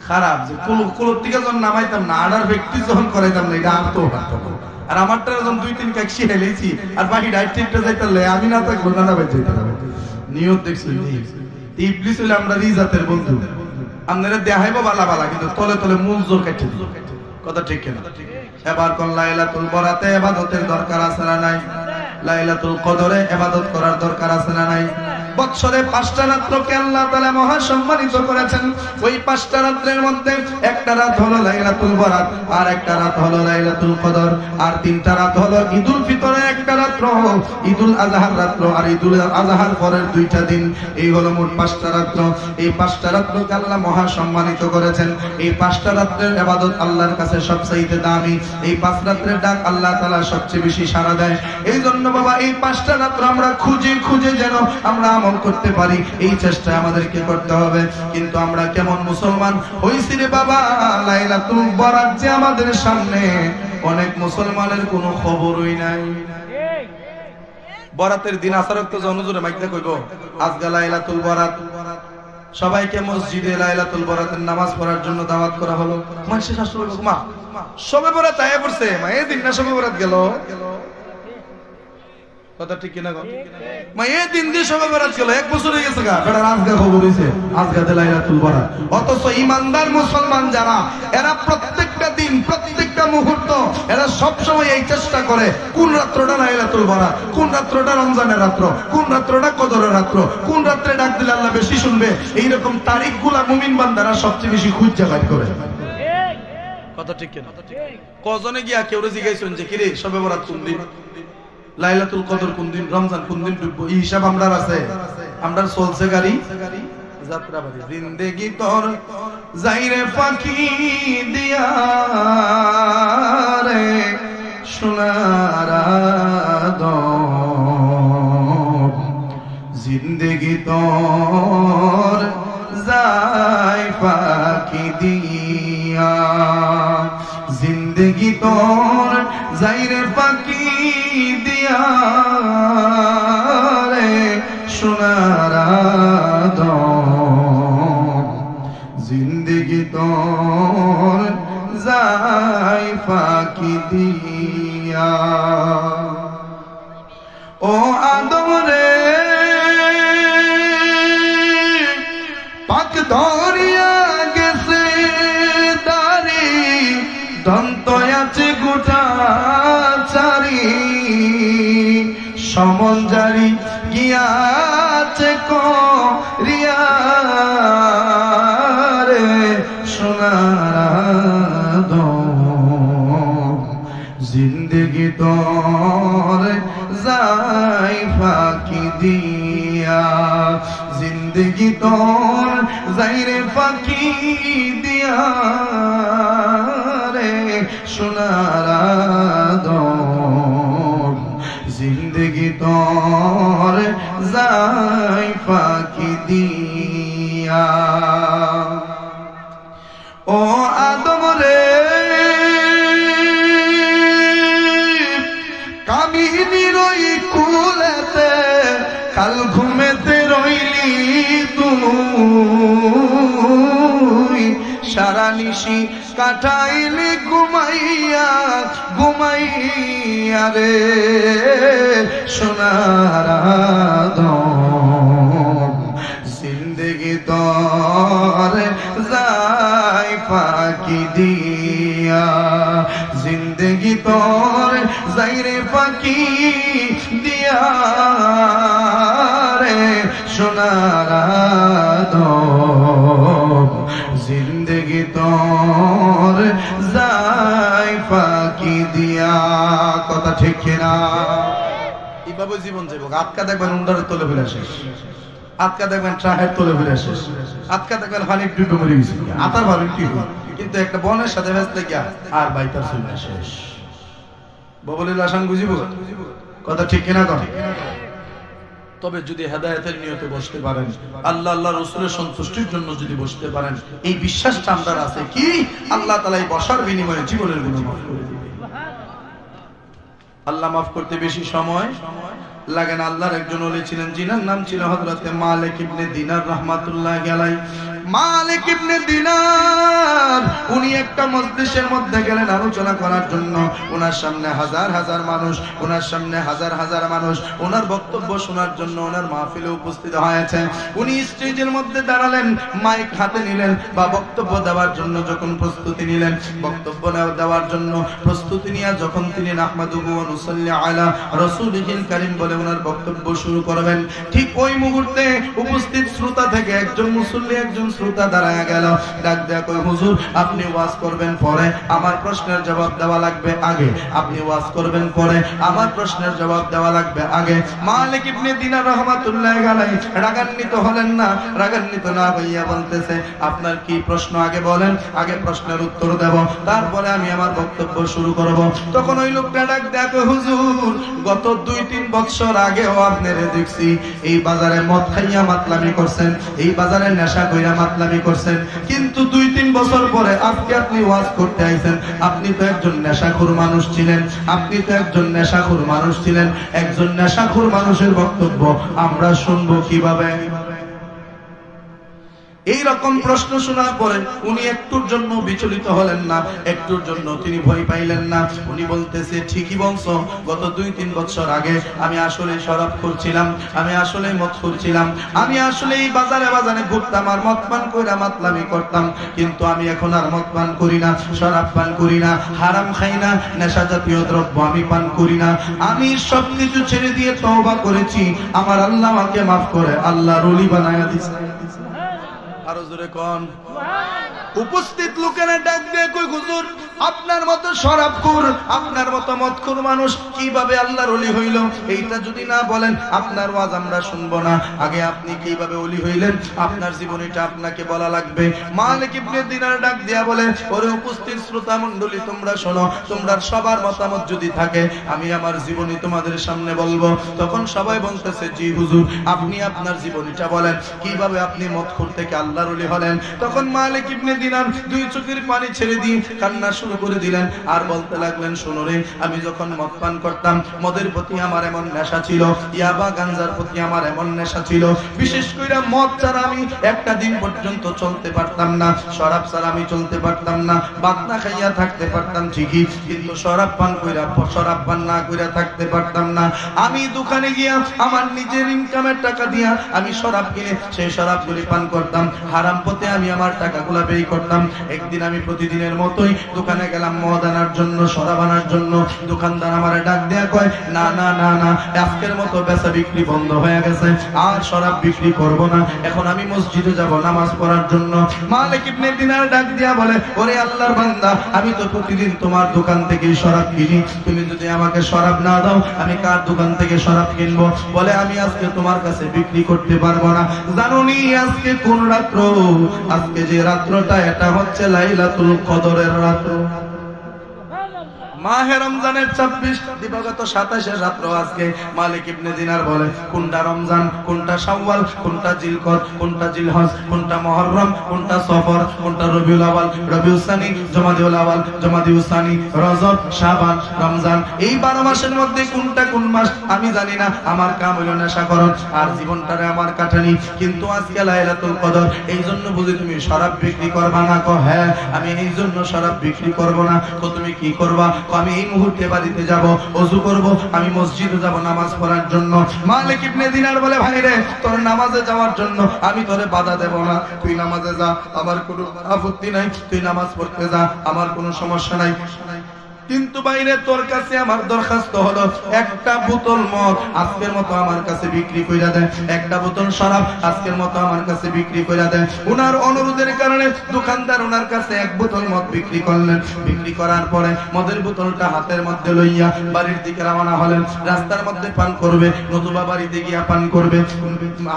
খারাপ। যে কুলোর থেকে যখন নামাইতাম না, আড়ার ব্যক্তি যখন করাইতাম না, এটা আর তো আর আমারটা যখন 2-3 কাকশি হেলেছি আর বাকি ডাইরেক্টটা যাইতালে আমি না থাকবো না ভাই যাইতে হবে। নিয়ত দেখছো? ইবলিস হইলে আমরা রিজাতের বন্ধু, আপনারা দেখাইবো বালা বালা কিন্তু তলে তলে মূল জোর কাটতে দিব। কথা ঠিক কিনা? এবার কোন লাইলাতুল বরাতে ইবাদতের দরকার আছে না নাই? লাইলাতুল কদরে ইবাদত করার দরকার আছে না নাই? বছরে 5টা রাতকে আল্লাহ তাআলা মহা সম্মানিত করেছেন। ওই 5টা রাতের মধ্যে একটা রাত হলো লাইলাতুল বরাত, আর একটা রাত হলো লাইলাতুল কদর, আর 3টা রাত হলো ঈদুল ফিতরের একটা রাত্র, ঈদুল আজহার রাত্র, আর ঈদুল আজহার পরের 2টা দিন। এই হলো মোট 5টা রাত্র। এই 5টা রাতকে আল্লাহ মহা সম্মানিত করেছেন। এই 5টা রাতের ইবাদত আল্লাহর কাছে সবচেয়ে দামি। এই 5 রাতের ডাক আল্লাহ তাআলা সবচেয়ে বেশি সাড়া দেয়। এই জন্য বাবা এই 5টা রাত আমরা খুঁজে খুঁজে যেন আমরা করতে পারি, এই চেষ্টা আমাদেরকে করতে হবে। কিন্তু আমরা কেমন মুসলমান হইছি রে বাবা, লাইলাতুল বরাত যে আমাদের সামনে, অনেক মুসলমানের কোনো খবরই নাই। বরাতের দিন আসার তো জনজুরে মাইকটা কইব আজকে লাইলাতুল বরাত, সবাইকে মসজিদে লাইলাতুল বরাতের নামাজ পড়ার জন্য দাওয়াত করা হলো। মানুষের শাশুড়ি মা সবে বরাত আয়া পড়ছে, মা এই দিন না সবে বরাত গেল। কথা ঠিক কিনা? মা এই দিন দিয়ে সবে বরাত গেল, 1 বছর হয়ে গেছে গা, বেটা আজকে খবর হইছে আজকে লাইলাতুল বরাত। অথচ ইমানদার মুসলমান যারা, এরা প্রত্যেকটা দিন প্রত্যেকটা মুহূর্ত এরা সব সময় এই চেষ্টা করে কোন রাত্রটা লাইলাতুল বরাত, কোন রাত্রটা রমজানের রাত্র, কোন রাত্রটা কদরের রাত্র, কোন রাত্রে ডাক দিলে আল্লাহ বেশি শুনবে। এইরকম তারিখগুলা মুমিন বান্দারা সবচেয়ে বেশি খুঁজে বের করে। কথা ঠিক কিনা? কজনে গিয়া কেউ জিজ্ঞাসেন যে কিরে সবে বরাত কোন দিন, লাইলাতুল কদর কোন দিন, রমজান কোন দিন ডুববো, এই হিসাব আমরার আছে? আমরা চলছে গাড়ি যাত্রা বাড়ি। জিন্দেগি তোর যাইরে পাখি দিয়া রে সোনার আদম, জিন্দেগি তোর যাই পাখি দিয়া, জিন্দেগি তোর যাইরে পাখি দিয়া রে সোনার আদম, জিন্দেগি তোর যাই পাখি দিয়া। ও আদম রে পাক ধরিয়া গেছে দাড়ি, দন্ত আছে গোটা চারি, সমন জারি আছে করিয়া রে সোনার জিন্দগি তোর যাই ফাঁকি দিয়া, জিন্দগি তোর যাই রে ফাঁকি দিয়া রে সোনার জিন্দগি তোর যাই ফাঁকি দিয়া। ও আদম রে কামিনীর ওই কুলেতে কাল ঘুমেতে রইলি তুই, সারা নিশি কাটাইলি ঘুমাইয়া ঘুমাইয়া রে সোনার আদম জিন্দগি তোর যাই ফাঁকি দিয়া, জিন্দগি তোর যাই রে ফাঁকি দিয়া রে সোনার আদম জিন্দগি তোর যাই ফাঁকি দিয়া। কথা ঠিক না? এইভাবে জীবন যাইব। আটকা দেখবেন উন্ডারের তলে ফিরে শেষ, আটকা দেখবেন ট্রাহের তলে ফিরে শেষ, আটকা দেখবেন হানিফ ডুবে মরে গেছে, আতার ভাবেন কি হয়, কিন্তু একটা বনের সাথে ব্যস্ত গিয়া আর বাইতার চলে শেষ। ববলিল আসান বুঝিব? কথা ঠিক কিনা? কথা। তবে যদি হেদায়েতের নিয়তে বসতে পারেন, আল্লাহ আল্লাহ রাসূলের সন্তুষ্টির জন্য যদি বসতে পারেন, এই বিশ্বাসটা আমাদের আছে কি আল্লাহ তাআলা এই বসার বিনিময়ে জীবনের গুনাহ মাফ করে দিবেন। আল্লাহ মাফ করতে বেশি সময় লাগে না। আল্লাহর একজন ওলি ছিলেন, যিনার নাম ছিল হযরতে মালিক ইবনে দিনার রাহমাতুল্লাহি আলাইহি। মালিক ইবনে দিনার উনি একটা মজলিসের মধ্যে গেলেন আলোচনা করার জন্য। ওনার সামনে হাজার হাজার মানুষ, ওনার সামনে হাজার হাজার মানুষ ওনার বক্তব্য শোনার জন্য ওনার মাহফিলে উপস্থিত হয়েছে। উনি স্টেজের মধ্যে দাঁড়ালেন, মাইক হাতে নিলেন বা বক্তব্য দেওয়ার জন্য যখন প্রস্তুতি নিলেন, বক্তব্য দেওয়ার জন্য প্রস্তুতি নিয়ে যখন তিনি নাহমাদুহু ওয়া নুসাল্লি আলা রাসূলিহিল কারীম বলে ওনার বক্তব্য শুরু করবেন, ঠিক ওই মুহূর্তে উপস্থিত শ্রোতা থেকে একজন মুসল্লি, একজন শ্রোতা দাঁড়ায় গেল, ডাক দেয়া কই হুজুর আপনি ওয়াজ করবেন পরে, আমার প্রশ্নের জবাব দেওয়া লাগবে আগে। আপনি ওয়াজ করবেন পরে, আমার প্রশ্নের জবাব দেওয়া লাগবে আগে। মালিক ইবনে দিনার রাহমাতুল্লাহি আলাইহি রাগান্বিত হলেন না, রাগান্বিত না হইয়া বলতেছে আপনার কি প্রশ্ন আগে বলেন, আগে প্রশ্নের উত্তর দেব, তারপরে আমি আমার বক্তব্য শুরু করব। তখন ওই লোকটা ডাক দেয়া কই হুজুর গত 2-3 বছর আগেও আপনারে দেখছি এই বাজারে মদ খাইয়া মাতলামি করছেন, এই বাজারে নেশা কইরা মাতলামি করছেন, কিন্তু 2-3 বছর পরে আজকে আপনি ওয়াজ করতে আইছেন। আপনি তো একজন নেশাখোর মানুষ ছিলেন, আপনি তো একজন নেশাখোর মানুষ ছিলেন। একজন নেশাখোর মানুষের বক্তব্য আমরা শুনবো কিভাবে? এই রকম প্রশ্ন শোনার পরে উনি একটুর জন্য বিচলিত হলেন না, একটুর জন্য তিনি ভয় পাইলেন না। উনি বলতেছে ঠিকই বলছো, গত 2-3 বছর আগে আমি আসলে শরাব করছিলাম, আমি আসলে মদ করছিলাম, আমি আসলে এই বাজারে বাজারে ঘুরতাম আর মদ পান কইরা মাতলামি করতাম, কিন্তু আমি এখন আর মদ পান করি না, শরাব পান করি না, হারাম খাই না, নেশা জাতীয় দ্রব্য আমি পান করি না। আমি সবকিছু ছেড়ে দিয়ে তওবা করেছি, আমার আল্লাহ আমাকে মাফ করে আল্লাহর ওলি বানায়া দিয়েছে। আরো জোরে কোন? উপস্থিত লোকেরা ডাক দিয়ে কই হুজুর আপনার মতো শরাবখোর, আপনার মতো মদখোর মানুষ কিভাবে আল্লাহর ওলি হইল? এইটা যদি না বলেন আপনার ওয়াজ আমরা শুনবো না। আগে আপনি কিভাবে ওলি হইলেন আপনার জীবনীটা আপনাকে বলা লাগবে। মালিক ইবনে দিনার ডাক দিয়া বলে ওরে উপস্থিত শ্রোতা মণ্ডলী তোমরা শোনো, তোমরা সবার মতামত যদি থাকে আমি আমার জীবনী তোমাদের সামনে বলবো। তখন সবাই বলতেছে জি হুজুর আপনি আপনার জীবনীটা বলেন, কিভাবে আপনি মদখোর থেকে আল্লাহর ওলি হলেন। তখন মালিক ইবনে দিনার 2 চোখের পানি ছেড়ে দিয়ে কান্না শুরু করে দিলেন আর বলতে লাগলেন শোনো রে, আমি যখন মদ পান করতাম মদের প্রতি আমার এমন নেশা ছিল, ইয়াবা গাঞ্জার প্রতি আমার এমন নেশা ছিল, বিশেষ করে মদ ছাড়া আমি একটা দিন পর্যন্ত চলতে পারতাম না, শরাব ছাড়া আমি চলতে পারতাম না, ভাত না খাইয়া থাকতে পারতাম ঠিকই, কিন্তু শরাব পান না কইরা থাকতে পারতাম না। আমি দোকানে গিয়া আমার নিজের ইনকামের টাকা দিয়া আমি শরাব কিনে সেই শরাবগুলি পান করতাম, হারাম পথে আমি আমার টাকাগুলা ব্যয় করতাম। একদিন আমি প্রতিদিনের মতোই দোকানে দোকানে গেলাম মদ আনার জন্য, শরাব আনার জন্য। দোকানদার আমারে ডাক দেয়া কয়, না না না না, আজকের মতো বেচা বিক্রি বন্ধ হয়ে গেছে, আর শরাব বিক্রি করব না, এখন আমি মসজিদে যাব নামাজ পড়ার জন্য। মালিক ইবনে দিনার ডাক দিয়া বলে, ওরে আল্লাহর বান্দা, আমি তো প্রতিদিন তোমার দোকান থেকে শরাব কিনি, তুমি যদি আমাকে শরাব না দাও আমি কার দোকান থেকে শরাব কিনবো? বলে, আমি আজকে তোমার কাছে বিক্রি করতে পারবো না। জানোনি আজকে কোন রাত্র? আজকে যে রাত্রটা, এটা হচ্ছে লাইলাতুল কদরের রাত্র। মাহে রমজানের 26 দিবাগত 27 রাত্র আজকে। মালিক ইবনে দিনার বলে, কোনটা রমজান, কোনটা শাওয়াল, কোনটা জিলকদ, কোনটা জিলহজ, কোনটা মুহররম, কোনটা সফর, কোনটা রবিউল আউয়াল, রবিউল সানি, জমাদিউল আউয়াল, জমাদিউল সানি, রজব, শাবান, রমজান, এই 12 মাসের মধ্যে কোনটা কোন মাস আমি জানি না। আমার কাম হলো নেশাকরণ, আর জীবনটারে আমার কাটানি। কিন্তু আজকে লাইলাতুল কদর, এই জন্য বুঝি তুমি শরাব বিক্রি করবা না? কো হ্যাঁ, আমি এই জন্য শরাব বিক্রি করব না। তো তুমি কি করবা? আমি এই মুহূর্তে বাড়িতে যাব, ওযু করব, আমি মসজিদে যাব নামাজ পড়ার জন্য। মালিক ইবনে দিনার বলে, ভাই রে, তোর নামাজে যাওয়ার জন্য আমি তোরে বাধা দেব না, তুই নামাজে যা, আমার কোনো আপত্তি নাই, তুই নামাজ পড়তে যা, আমার কোনো সমস্যা নাই। কিন্তু বাইরে তোর কাছে আমার দরখাস্ত হলো, একটা বোতল মদ আজকের মতো আমার কাছে বিক্রি কইরা দেয়, একটা বোতল শরাব আজকের মতো আমার কাছে বিক্রি কইরা দেয়। ওনার অনুরোধের কারণে দোকানদার ওনার কাছে এক বোতল মদ বিক্রি করলেন। বিক্রি করার পরে মদের বোতলটা হাতের মধ্যে লইয়া বাড়ির দিকে রওনা হলেন। রাস্তার মধ্যে পান করবে, নতুবা বাড়িতে গিয়া পান করবে।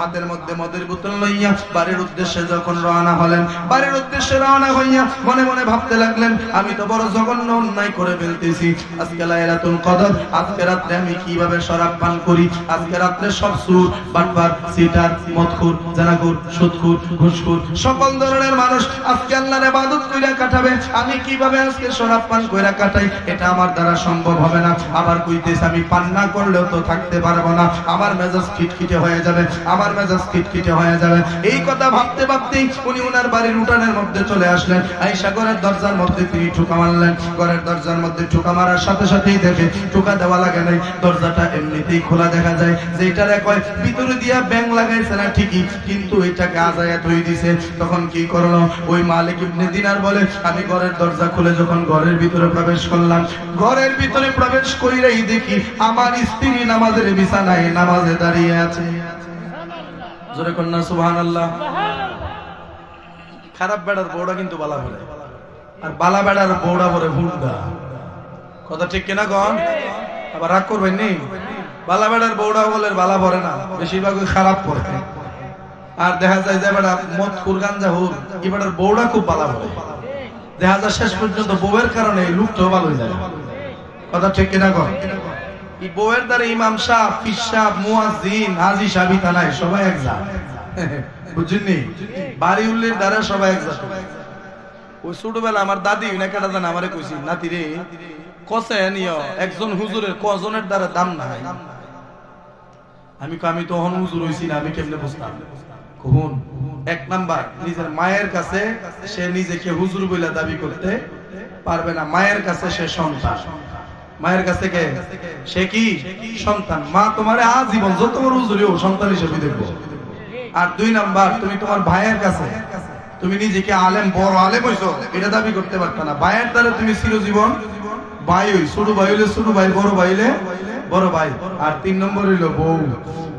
হাতের মধ্যে মদের বোতল লইয়া বাড়ির উদ্দেশ্যে যখন রওনা হলেন, বাড়ির উদ্দেশ্যে রওনা হইয়া মনে মনে ভাবতে লাগলেন, আমি তো বড় জঘন্য অন্যায় করে ফেলতেছি। আজকে লাইলাতুল কদর, আজকে রাতে আমি কিভাবে শরাব পান করি? আজকে রাতে সব সুর, বাটপার, সিটার, মদখুর, জানাখুর, সুদখুর, ঘুষখুর, সকল ধরনের মানুষ আজকে আল্লাহর ইবাদত কইরা কাটাবে। আমি কিভাবে আজকে শরাব পান কইরা কাটাই? এটা আমার দ্বারা সম্ভব হবে না। আবার কইতেছে, আমি পান না করলেও তো থাকতে পারবো না, আমার মেজাজ খিটখিটে হয়ে যাবে, আমার মেজাজ খিটখিটে হয়ে যাবে। এই কথা ভাবতে ভাবতেই উনি ওনার বাড়ির উঠানের মধ্যে চলে আসলেন। আয়েশা ঘরের দরজার মধ্যে তিনি ঠুকা মারলেন। ঘরের দরজার মধ্যে ঠুকা মারার সাথে সাথেই দেখে ঠুকা দেওয়া লাগে নাই, দরজাটা এমনিতেই খোলা দেখা যায়। যেটারে কয় ভিতরে দিয়া ব্যাং লাগাইছে না ঠিকই, কিন্তু এটাকে আজায়া ধুই দিছে। তখন কি করলো ওই মালিক ইবনে দিনার বলে, আমি ঘরের দরজা খুলে যখন ঘরের ভিতরে প্রবেশ করলাম, ঘরের ভিতরে প্রবেশ কইরাই দেখি আমার স্ত্রী নামাজের বিছানায় নামাজে দাঁড়িয়ে আছে। জোরে কন্যা সুবহানাল্লাহ। খারাপ বেড়ার বউটা কিন্তু বালা ভরে, আর বালা বেড়ার বউটা ভরে ভুলদা। কথা ঠিক কিনা গন? আবার রাগ করবেন নি? বালা বেড়ার বউটা বলে বালা ভরে না, বেশিরভাগ খারাপ পড়ে। আর দেখা যায় যে বেড়া মদ খুর গাঞ্জা হুর, এই বেড়ার বউটা খুব বালা ভরে। দেখা যায় শেষ পর্যন্ত বউয়ের কারণে লোকটাও ভালো হয়ে যায়। কথা ঠিক কিনা গন? এই বউয়ের দ্বারা ইমাম সাহেব, পীর সাহেব, মুয়াজ্জিন, হাজী সাহেব নাই, সবাই এক জাত। বুঝছেননি? বাড়ি উল্লির দ্বারা সবাই এক জাত। ওই ছোটবেলা আমার দাদি নাকাটা জান আমারে কইছি, নাতি রে কসেন একজন হুজুরের কজনের দ্বারা দাম নাই। আমি তো হন হুজুর হইছি না, আমি কেমনে বুঝতাম? কোন এক নাম্বার, নিজের মায়ের কাছে সে নিজেকে হুজুর বলে দাবি করতে পারবে না। মায়ের কাছে সে সন্তান, মায়ের কাছে কে সে কি সন্তান। মা তোমারে আজীবন যত বড় হুজুরিও সন্তান হিসেবে দেখবো। আর 2 নাম্বার, তুমি তোমার ভাইয়ের কাছে তুমি নিজেকে আলেম, বড় আলেম হইছো এটা দাবি করতে পারতা না। ভাইয়ের দ্বারা তুমি চিরজীবন ভাই হই, ছোট ভাই হইলে ছোট ভাই, বড় ভাই হইলে বড় ভাই। আর 3 নম্বর হইলো বউ।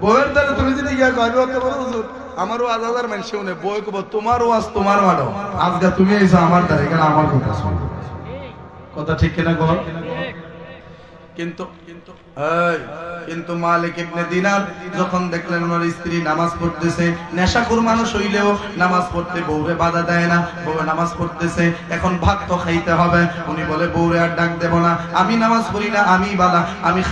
বউয়ের দ্বারা তুমি যদি গিয়া কইবে অত বড় হুজুর, আমারও 1000 মানুষ শুনে, বউ কইব তোমারও আজ তোমার মাডো, আজকে তুমি আইছো আমার দ্বারা, এখানে আমার কথা শুনো। কথা ঠিক কিনা গো? কিন্তু মালিক ইবনে দিনার যখন দেখলেন ওনার স্ত্রী নামাজ পড়তেছে, নেশাখোর মানুষ হইলেও নামাজ পড়তে বউরে বাধা দেয় না, বউ নামাজ পড়তেছে, এখন ভাত তো খাইতে হবে। উনি বলে, বউরে আর ডাক দেব না, আমি নামাজ পড়ি না, আমি বালা, আমি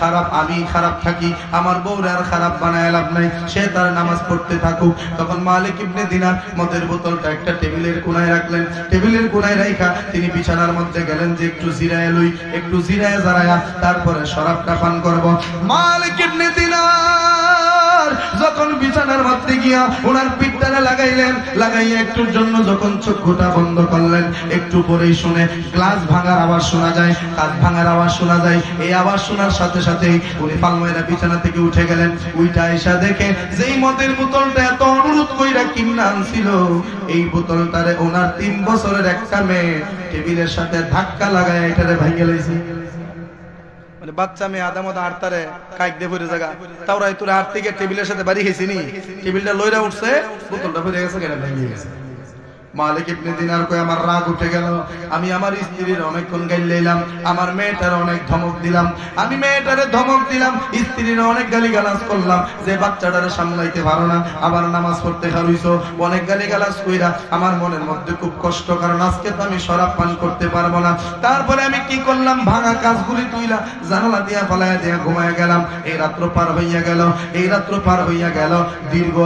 খারাপ থাকি, আমার বউরে আর খারাপ বানায় লাভ নাই, সে তার নামাজ পড়তে থাকুক। তখন মালিক ইবনে দিনার মদের বোতলটা একটা টেবিলের কোনায় রাখলেন। টেবিলের কোনায় রাখা তিনি বিছানার মধ্যে গেলেন যে একটু জিরায় লই, একটু জিরায় জারায়া তারপরে শরাবটা পান করব। মালিক ইবনে দিনার যখন বিছানার মধ্যে গিয়া ওনার পিঠটারে লাগাইলেন, লাগাইয়া একটুর জন্য যখন চক্ষুটা বন্ধ করলেন, একটু পরেই শুনে গ্লাস ভাঙার আওয়াজ শোনা যায়, কাঁচ ভাঙার আওয়াজ শোনা যায়। এই আওয়াজ শোনার সাথে সাথেই উনি পালমাইরা বিছানা থেকে উঠে গেলেন। উইটা এসা দেখে যেই মদের বোতলটা এত অনুরোধ কইরা কিনা আনছিল, এই বোতলটারে ওনার 3 বছরের একটা মেয়ে টেবিলের সাথে ধাক্কা লাগায় এটারে ভাঙিয়ে লাইছে। মানে বাচ্চা মেয়ে আদামত আড়তারে কাইক দিয়ে ভরে জায়গা তাওরাই তোরা আড় থেকে টেবিলের সাথে বাড়ি খেয়েছি নি, টেবিলটা লইরা উঠছে, বোতলটা ভরে গেছে, কেন ভেঙে গেছে। মালিক ইবনে দিনার কই আমার রাগ উঠে গেল। আমি আমার স্ত্রীর অনেকক্ষণ গাইলাম, আমার মেয়েটার অনেক ধমক দিলাম, আমি মেয়েটারে ধমক দিলাম, স্ত্রীর অনেক গালিগালাজ করলাম যে বাচ্চাটারে সামলাইতে পারো না, আবার নামাজ পড়তে হারুইছো, অনেক গালিগালাজ কইরা আমার মনের মধ্যে খুব কষ্ট, কারণ আজকে তো আমি শরাব পান করতে পারবো না। তারপরে আমি কি করলাম, ভাঙা কাজগুলি তুইলা জানালা দিয়া ফলাইয়া দিয়া ঘুমাইয়া গেলাম। এই রাত্র পার হইয়া গেল, এই রাত্র পার হইয়া গেল, দীর্ঘ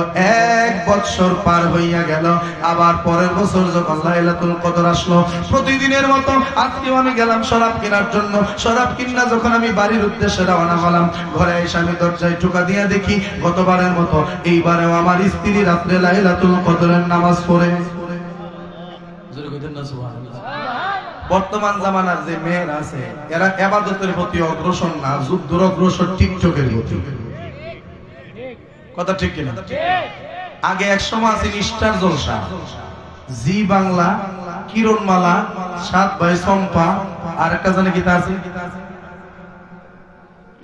1 বছর পার হইয়া গেল। আবার পরের বছর যখন লাইলাতুল কদর আসলো, প্রতিদিনের মতো আজকেও আমি গেলাম শরাব কেনার জন্য। শরাব কিনা যখন আমি বাড়ির উদ্দেশ্যে রওনা হলাম, ঘরে এসে আমি দরজায় টোকা দিয়ে দেখি গতবারের মতো এইবারেও আমার স্ত্রী রাত্রে লাইলাতুল কদরের নামাজ পড়ে। বর্তমান জামানার যে মেয়েরা আছে এরা ইবাদতের প্রতি অগ্রসর না, যুদ্ধের অগ্রসর টিকটকের প্রতি। কথা ঠিক কিনা? আগে এক সময় আছে স্টার জলসা, জি বাংলা, কিরণমালা, 7 ভাই চম্পা, আর একটা জানে কি তা আছে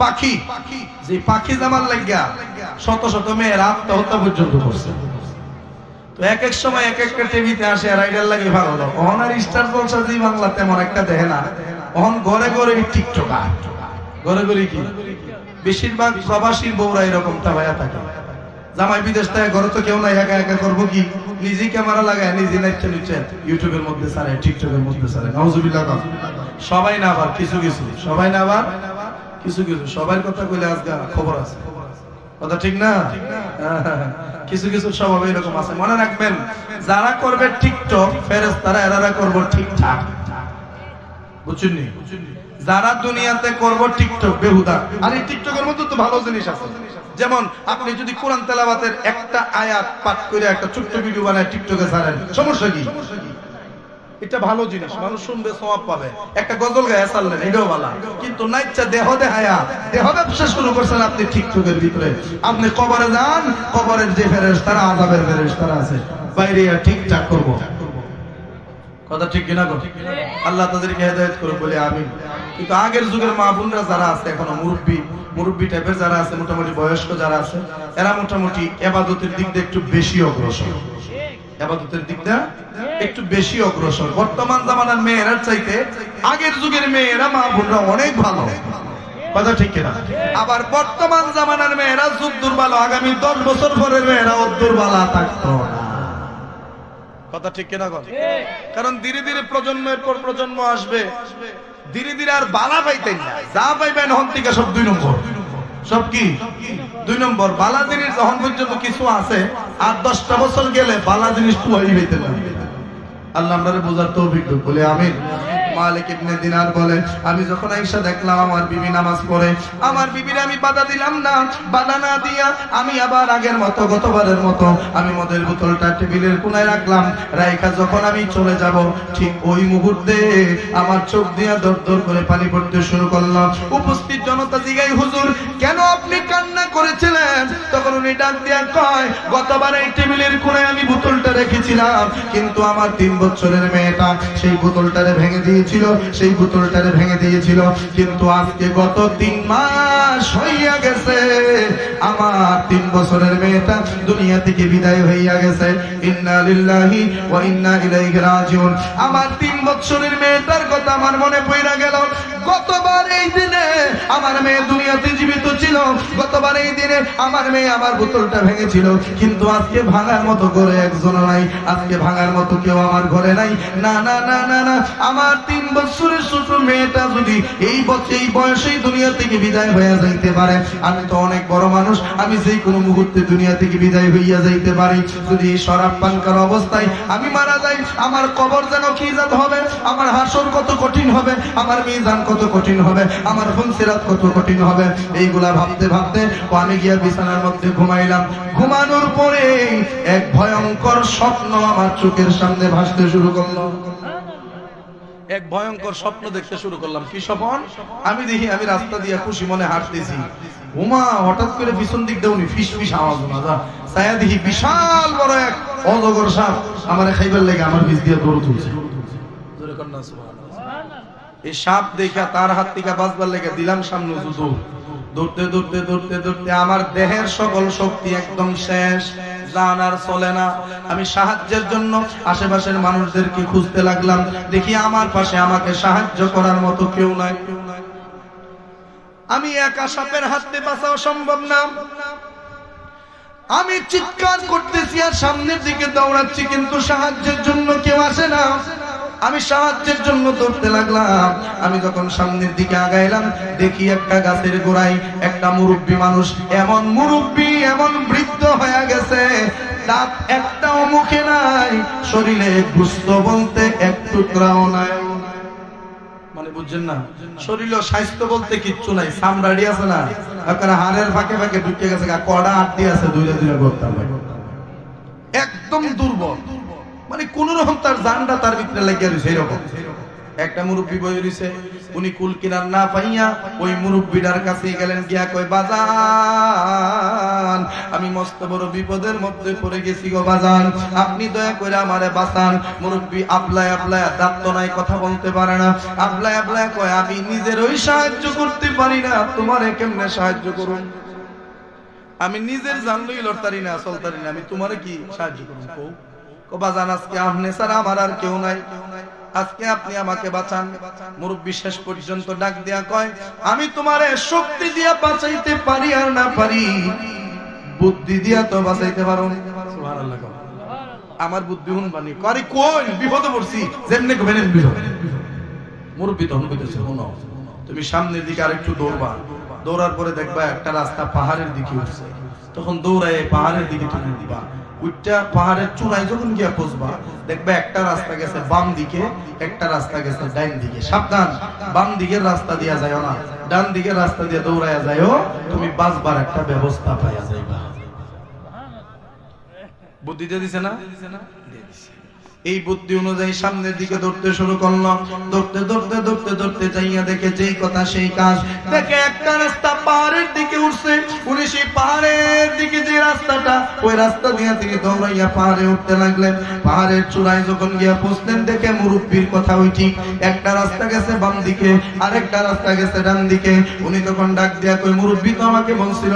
পাখি। যে পাখি জামার লাগিয়া শত শত মেয়ের আত্মহত্যা পর্যন্ত করছে। তো এক এক সময় এক একটা টিভিতে আসে আর আইডাল লাগে ভালো হলো। অহন আর স্টার জলসা জি বাংলা তেমন একটা দেখে না, অহন ঘরে ঘরে টিকটকার, ঘরে ঘরে কি বেশিরভাগ প্রবাসীর বউরা এরকম তাবায়া থাকে। জামাই বিদেশ থেকে ঘরে তো কেউ নাই, একা একা করবো কি, নিজে ক্যামেরা লাগায় নিজে নাচছে নিচ্ছে, ইউটিউবের মধ্যে ছাড়ে, টিকটকের মধ্যে ছাড়ে। নাউজুবিল্লাহ। সবাই না আবার কিছু কিছু, সবাই না আবার কিছু কিছু, সবার কথা কইলে আজকে খবর আছে, কথা ঠিক না? কিছু কিছু স্বভাব এরকম আছে। মনে রাখবেন, যারা করবে টিকটক ফেরেশতারা, এরা করবো ঠিকঠাক, বুঝছেন? যারা দুনিয়াতে করবো টিকটক বেহুদা। আর এই টিকটকের মধ্যে তো ভালো জিনিস আছে, যেমন আপনি যদি কোরআন তেলাওয়াতের একটা আয়াত পাঠ করে একটা ছোট্ট ভিডিও বানায় টিকটকে ছাড়েন, সমস্যা কি? এটা ভালো জিনিস, মানুষ শুনবে, সওয়াব পাবে। একটা গজল গায়ে ছাড়লেন, এটাও ভালো। কিন্তু নাইচ্ছা দেহ দেহায়া দেহ ব্যবসা শুরু করছেন আপনি টিকটকের ভিতরে। আপনি কবরে যান, কবরের যে ফেরেশতারা, আযাবের ফেরেশতারা আছে, বাইরে ঠিকঠাক করবো। কথা ঠিক কিনা? আল্লাহ তাদেরকে হেদায়েত করুন বলে আমিন। কিন্তু আগের যুগের মা বোনরা যারা আছে, এখনো মুরব্বী টাইপের যারা আছে, মোটামুটি বয়স্ক যারা আছে, এরা মোটামুটি ইবাদতের দিক দিয়ে একটু বেশি অগ্রসর, ইবাদতের দিকটা একটু বেশি অগ্রসর। বর্তমান জামানার মেয়েরা চাইতে আগের যুগের মেয়েরা, মা বোনরা অনেক ভালো, কথা ঠিক কিনা? আবার বর্তমান জামানার মেয়েরা যুগ দুর্বল, আগামী 10 বছর পরের মেয়েরা ও দুর্বল থাকতো না, কথা ঠিক কিনা? কারণ ধীরে ধীরে প্রজন্মের পর প্রজন্ম আসবে, ধীরে ধীরে আর বালা পাইতেন না, যা পাইবেন হন থেকে সব 2 নম্বর, সব কি 2 নম্বর। বালা জিনিস যখন পর্যন্ত কিছু আছে, আর 10টা বছর গেলে বালা জিনিস তুই হইতে না। আল্লাহ আমাদের বোঝার তৌফিক দাও বলে আমিন। মালিক ইবনে দিনার বলে, আমি যখন আয়েশা দেখলাম আমার বিবি নামাজ পড়ে, আমার বিবির আমি বাধা দিলাম না, বাধা না দিয়া আমি আবার আগের মতো, গতবারের মতো আমি মদের বোতলটা টেবিলের কোণায় রাখলাম। রাইখা যখন আমি চলে যাব, ঠিক ওই মুহূর্তে আমার চোখ দিয়া দর দর করে পানি পড়তে শুরু করলো। উপস্থিত জনতা জিগাই, হুজুর কেন আপনি কান্না করেছিলেন? তখন উনি ডাক দিয়া কয়, গতবার এই টেবিলের কোণায় আমি বোতলটা রেখেছিলাম, কিন্তু আমার 3 বছরের মেয়েটা সেই বোতলটারে ভেঙে দিয়েছিল, সেই বোতলটারে ভেঙে দিয়েছিল। কিন্তু আজকে গত 3 মাস হইয়া গেছে, আমার 3 বছরের মেয়েটা দুনিয়া থেকে বিদায় হইয়া গেছে। ইন্না লিল্লাহি ওয়া ইন্না ইলাইহি রাজিউন। আমার 3 বছরের মেয়েটার কথা আমার মনে পড়া গেল। গতবার এই দিনে আমার মেয়ে দুনিয়াতে জীবিত ছিল, গতবার এই দিনে আমার মেয়ে আমার বোতলটা ভেঙেছিল, কিন্তু আজকে ভাঙার মতো করে একজন নাই, আজকে ভাঙার মতো কেউ আমার ঘরে নাই। না না না না না, আমার 3 বছরের ছোট মেয়েটা যদি এই বয়সেই দুনিয়া থেকে বিদায় হইয়া যাইতে পারে, আমি তো অনেক বড় মানুষ, আমি যে কোনো মুহূর্তে দুনিয়া থেকে বিদায় হইয়া যাইতে পারি। যদি শরাব পান করা অবস্থায় আমি মারা যাই, আমার কবর যেন কি জাত হবে, আমার হাসর কত কঠিন হবে, আমার মিজান কত কঠিন হবে, আমার ফুলসিরাত কত কঠিন হবে। এইগুলা ভাবতে ভাবতে আমি গিয়া বিছানার মধ্যে ঘুমাইলাম। ঘুমানোর পরে এক ভয়ঙ্কর স্বপ্ন আমার চোখের সামনে ভাসতে শুরু করলো। এক ভয়ঙ্কর স্বপ্ন দেখতে শুরু করলাম। কি স্বপ্ন? আমি দেখি আমি রাস্তা দিয়ে খুশি মনে হাঁটতেছি, উমা হঠাৎ করে পিছন দিক দেউনি ফিস ফিস আওয়াজ না, ছায়া দেখি বিশাল বড় এক অজগর সাপ আমারে খাইবার লেগে আমার পিছ দিয়ে দৌড় তুলছে। এই সাপ দেখা তার হাত থেকে বাঁচবার লেগে দিলাম সামনে জুতো। দৌড়তে দৌড়তে দৌড়তে দৌড়তে আমার দেহের সকল শক্তি একদম শেষ, জান আর চলে না। আমি সাহায্যের জন্য আশেপাশের মানুষদেরকে খুঁজতে লাগলাম, দেখি আমার পাশে আমাকে সাহায্য করার মতো কেউ নাই। আমি একা সাপের হাত থেকে বাঁচাও সম্ভব না। আমি চিৎকার করতেছি আর সামনের দিকে দৌড়াচ্ছি, কিন্তু সাহায্যের জন্য কেউ আসে না। আমি সাহায্যের জন্য দৌড়তে লাগলাম। আমি যখন সামনের দিকে আগাইলাম, দেখি একটা গাছের গোড়ায় একটা মুরব্বী মানুষ, এমন মুরব্বী এমন বৃদ্ধ হয়ে গেছে, দাঁত একটাও মুখে নাই, শরীরে গোশত বলতে এক টুকরাও নাই। মানে বুঝছেন না, শরীরে স্বাস্থ্য বলতে কিচ্ছু নাই, চামড়াড়ি আছে না, আপনার হাড়ের ফাঁকে ফাঁকে ঢুকে গেছে, কড়া আটটি আছে, দুইটা দুইটা করতে হবে, একদম দুর্বল। মানে কোন রকম তার জানটা তার ভিতরে লেগে রয়েছে এরকম। একটা মুরব্বী বই রয়েছে, উনি কুল কিনার না পাইয়া ওই মুরব্বীটার কাছে গেলেন, গিয়া কয় বাজান আমি মস্ত বড় বিপদের মধ্যে পড়ে গেছি গো বাজান, আপনি দয়া করে আমারে বাঁচান। মুরব্বী আবলায় আবলায়, দাঁত তো নাই, কথা বলতে পারে না, আবলায় আবলায় কয় আমি নিজের ওই সাহায্য করতে পারি না, তোমারে কেমনে সাহায্য করুন? আমি নিজের জান লই লড়তারি না, চলতারি না, আমি তোমারে কি সাহায্য করুন? বাজান আজকে আপনি ছাড়া আমার আর কেউ নাই, আজকে আপনি আমাকে বাঁচান। মুরব্বী শেষ পর্যন্ত ডাক দিয়া কয়, আমি তোমারে শক্তি দিয়া বাঁচাইতে পারি আর না পারি, বুদ্ধি দিয়া তো বাঁচাইতে পারো। সুবহানাল্লাহ। আমার বুদ্ধি হুন বানি করি কই বিপদে পড়ছি, যেমনে কইবেন বিপদ। মুরব্বী তখন কইতেছে, শোনো তুমি সামনের দিকে আরেকটু দৌড়বা, দৌড়ার পরে দেখবা একটা রাস্তা পাহাড়ের দিকে উঠছে, তখন দৌড়ায় পাহাড়ের দিকে তুমি দিবা। উঠটা পাহাড়ের চূড়ায় যখন গিয়া পৌঁছবা, দেখবে একটা রাস্তা গেছে বাম দিকে, একটা রাস্তা গেছে ডান দিকে। সাবধান, বাম দিকের রাস্তা দিয়া যাও না, ডান দিকের রাস্তা দিয়ে দৌড়াইয়া যাও, তুমি বাঁচবার একটা ব্যবস্থা পাইয়া যাইবা। বুদ্ধি দিয়ে দিছে না? এই বুদ্ধি অনুযায়ী সামনের দিকে দৌড়তে শুরু করলো। দৌড়তে দৌড়তে দৌড়তে দৌড়তে যাইয়া দেখে যেই কথা সেই কাজ, দেখে একটা রাস্তা পাহাড়ের দিকে উঠছে। উনি সেই পাহাড়ের দিকে যে রাস্তাটা, ওই রাস্তা দিয়ে তিনি দৌড়াইয়া পাহাড়ে উঠতে লাগলেন। পাহাড়ের চূড়ায় যখন গিয়া পৌঁছলেন, দেখে মুরব্বীর কথা ওই ঠিক, একটা রাস্তা গেছে বাম দিকে, আরেকটা রাস্তা গেছে ডান দিকে। উনি তখন ডাক দিয়া কই, মুরব্বী তো আমাকে বলছিল